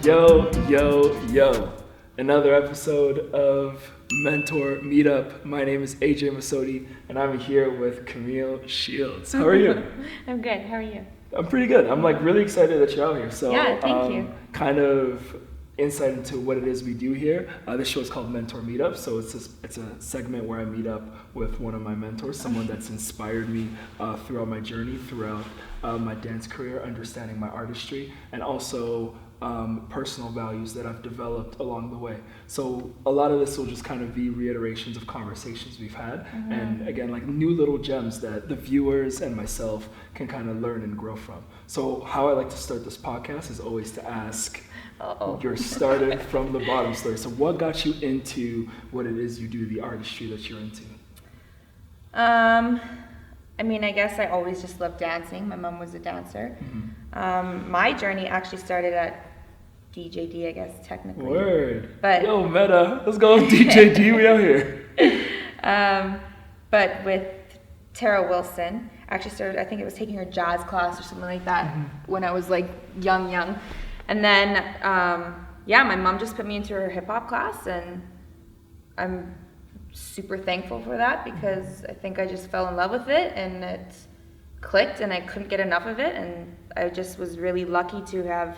Yo. Another episode of Mentor Meetup. My name is Ajay Musodi, and I'm here with Camille Shields. How are you? I'm good. How are you? I'm pretty good. I'm really excited that you're out here. So, yeah, thank you. Kind of insight into what it is we do here. This show is called Mentor Meetup. So it's a segment where I meet up with one of my mentors, someone that's inspired me throughout my journey, throughout my dance career, understanding my artistry, and also personal values that I've developed along the way. So a lot of this will just kind of be reiterations of conversations we've had, and again, like new little gems that the viewers and myself can kind of learn and grow from. So how I like to start this podcast is always to ask, you're started from the bottom story. So what got you into what it is you do, the artistry that you're into? I guess I always just loved dancing. My mom was a dancer. My journey actually started at DJD, I guess, technically. Word. But yo, meta. Let's go DJD. We out here. But with Tara Wilson, actually started, I think it was taking her jazz class or something like that when I was like young. And then, my mom just put me into her hip hop class, and I'm super thankful for that because I think I just fell in love with it and it clicked and I couldn't get enough of it, and I just was really lucky to have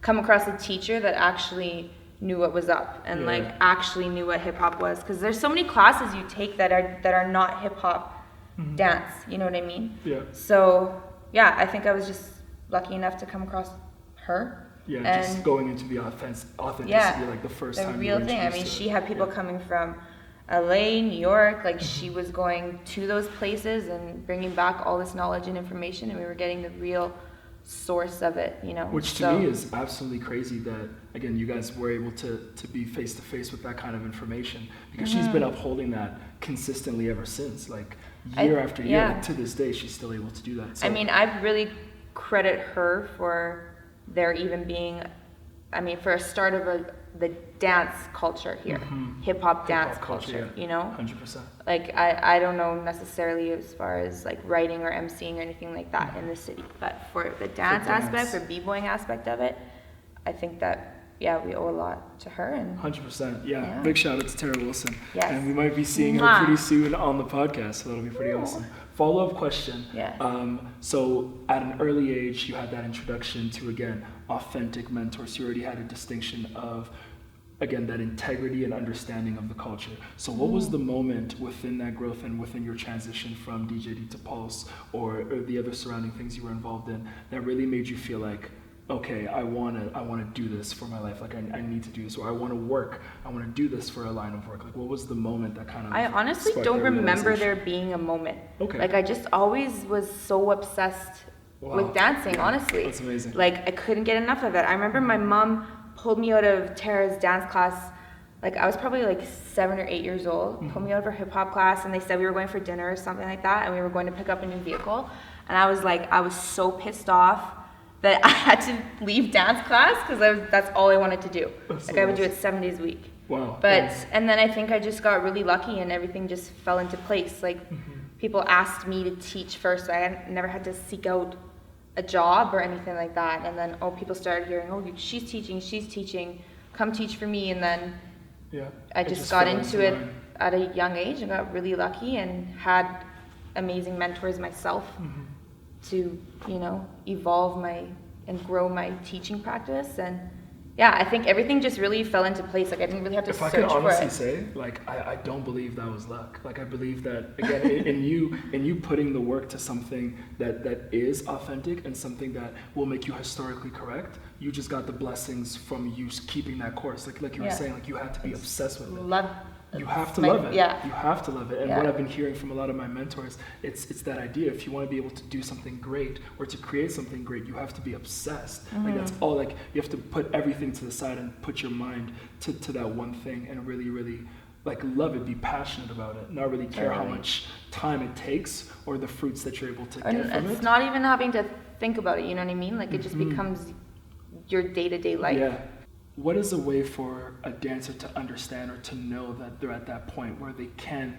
come across a teacher that actually knew what was up and actually knew what hip hop was, because there's so many classes you take that are not hip hop dance, you know what I mean? Yeah. So I think I was just lucky enough to come across her. Yeah, and just going into the authenticity, like the first time. The real thing. I mean, she had people coming from LA, New York, like she was going to those places and bringing back all this knowledge and information, and we were getting the real source of it, you know. Which to me is absolutely crazy that, again, you guys were able to be face to face with that kind of information, because she's been upholding that consistently ever since, like year after year. Like, to this day, she's still able to do that. So, I really credit her for there even being, for a start of the dance culture here, hip-hop dance culture, you know? 100%. Like, I don't know necessarily as far as like writing or emceeing or anything like that in the city, but for the dance aspect, for b-boying aspect of it, I think that, we owe a lot to her. And 100%, yeah. Big shout out to Tara Wilson. Yes. And we might be seeing her pretty soon on the podcast, so that'll be pretty awesome. Follow-up question. Yeah. So at an early age, you had that introduction to, again, authentic mentors. You already had a distinction of, again, that integrity and understanding of the culture. So what was the moment within that growth and within your transition from DJD to Pulse or the other surrounding things you were involved in that really made you feel like, okay, I want to do this for my life. Like I need to do this, or I want to do this for a line of work. Like, what was the moment that kind of I honestly don't remember there being a moment. Okay. Like, I just always was so obsessed with dancing, honestly. That's amazing. Like, I couldn't get enough of it. I remember my mom pulled me out of Tara's dance class. Like, I was probably like 7 or 8 years old. Pulled me out of her hip hop class, and they said we were going for dinner or something like that, and we were going to pick up a new vehicle. And I was so pissed off that I had to leave dance class because that's all I wanted to do. I would do it 7 days a week. Wow. And then I think I just got really lucky and everything just fell into place. Like, people asked me to teach first, so I never had to seek out a job or anything like that. And then, people started hearing, she's teaching, come teach for me. And then I just got into it at a young age and got really lucky and had amazing mentors myself to, evolve and grow my teaching practice. And I think everything just really fell into place. Like, I didn't really have to search for it. If I could honestly say, like, I don't believe that was luck. Like, I believe that, again, in you putting the work to something that is authentic and something that will make you historically correct, you just got the blessings from you keeping that course. Like you were saying, like, you had to be obsessed with it. You have to love it. Yeah. You have to love it. And what I've been hearing from a lot of my mentors, it's that idea. If you want to be able to do something great or to create something great, you have to be obsessed. Like, that's all. Like, you have to put everything to the side and put your mind to that one thing and really, really, like, love it. Be passionate about it. Not really care how much time it takes or the fruits that you're able to get from it. It's not even having to think about it. You know what I mean? Like, it just becomes your day-to-day life. Yeah. What is a way for a dancer to understand or to know that they're at that point where they can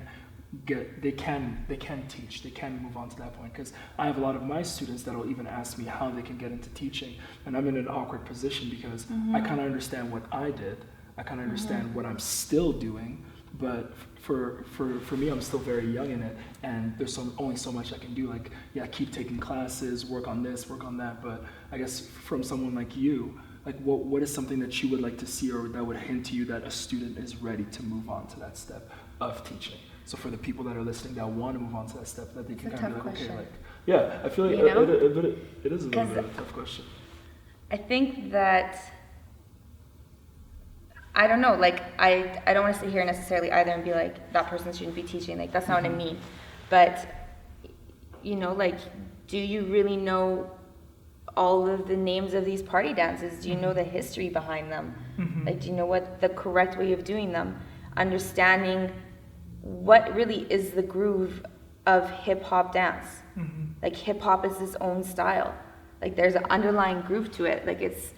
they can teach, they can move on to that point, because I have a lot of my students that'll even ask me how they can get into teaching, and I'm in an awkward position because I kind of understand what I did, I kind of understand what I'm still doing, but for me, I'm still very young in it, and there's only so much I can do. Like, yeah, keep taking classes, work on this, work on that, but I guess from someone like you, like what is something that you would like to see, or that would hint to you that a student is ready to move on to that step of teaching? So for the people that are listening that want to move on to that step, that they can kind of be like, okay, like, yeah, I feel like it is a little bit of a tough question. I think that, I don't know, like, I don't want to sit here necessarily either and be like, that person shouldn't be teaching, like, that's not what I mean. But, you know, like, do you really know all of the names of these party dances? Do you know the history behind them? Like, do you know what the correct way of doing them? Understanding what really is the groove of hip-hop dance. Like, hip-hop is its own style. Like, there's an underlying groove to it. Like, it's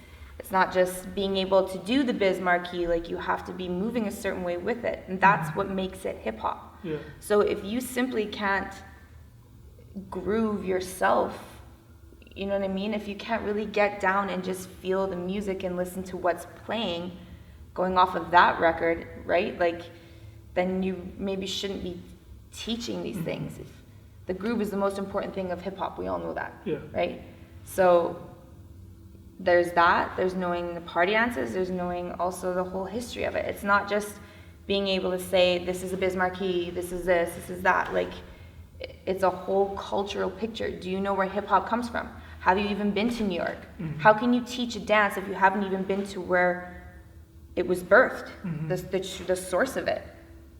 not just being able to do the biz marquee, like, you have to be moving a certain way with it, and that's what makes it hip-hop. Yeah. So if you simply can't groove yourself, you know what I mean? If you can't really get down and just feel the music and listen to what's playing, going off of that record, right? Like, then you maybe shouldn't be teaching these things. If the groove is the most important thing of hip-hop, we all know that, right? So there's that, there's knowing the party dances, there's knowing also the whole history of it. It's not just being able to say, this is a biz marquee, this is that. Like, it's a whole cultural picture. Do you know where hip-hop comes from? Have you even been to New York? How can you teach a dance if you haven't even been to where it was birthed, the source of it?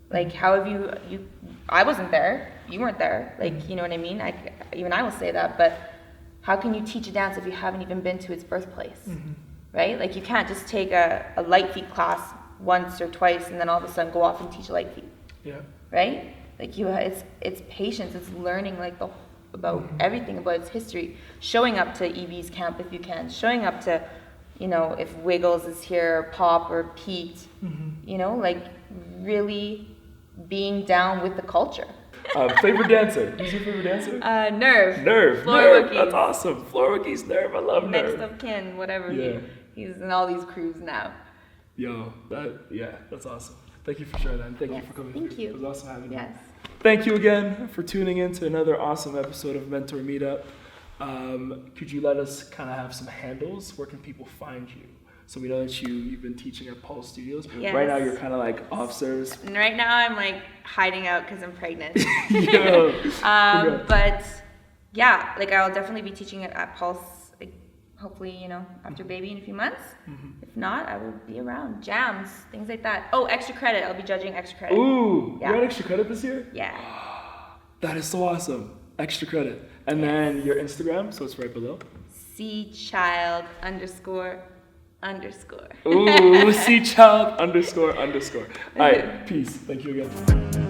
Like, how have you I wasn't there, you weren't there, like, you know what I mean? Even I will say that, but how can you teach a dance if you haven't even been to its birthplace, right? Like, you can't just take a light feet class once or twice and then all of a sudden go off and teach a light feet, right? Like, it's patience, it's learning, like, about everything, about its history, showing up to Evie's camp if you can, showing up to, you know, if Wiggles is here, Pop or Pete, you know, like, really being down with the culture. Favorite dancer? Who's your favorite dancer? Nerve. Nerve. That's awesome. Floor Rookies, Nerve. I love Nerve. Next of kin, whatever. Yeah. He's in all these crews now. Yo, that's awesome. Thank you for sharing that, and thank you for coming. Thank you. It was awesome having you. Yes. Thank you again for tuning in to another awesome episode of Mentor Meetup. Could you let us kind of have some handles? Where can people find you? So we know that you've been teaching at Pulse Studios. Yes. Right now you're kind of like off service. And right now I'm like hiding out because I'm pregnant. Yo, but yeah, like I'll definitely be teaching it at Pulse. Like, hopefully, you know, after baby in a few months. If not, I will be around. Jams, things like that. Oh, extra credit. I'll be judging extra credit. Ooh, you got extra credit this year? Yeah. That is so awesome. Extra credit. And then your Instagram, so it's right below. cchild__. Ooh, cchild__. All right, peace. Thank you again.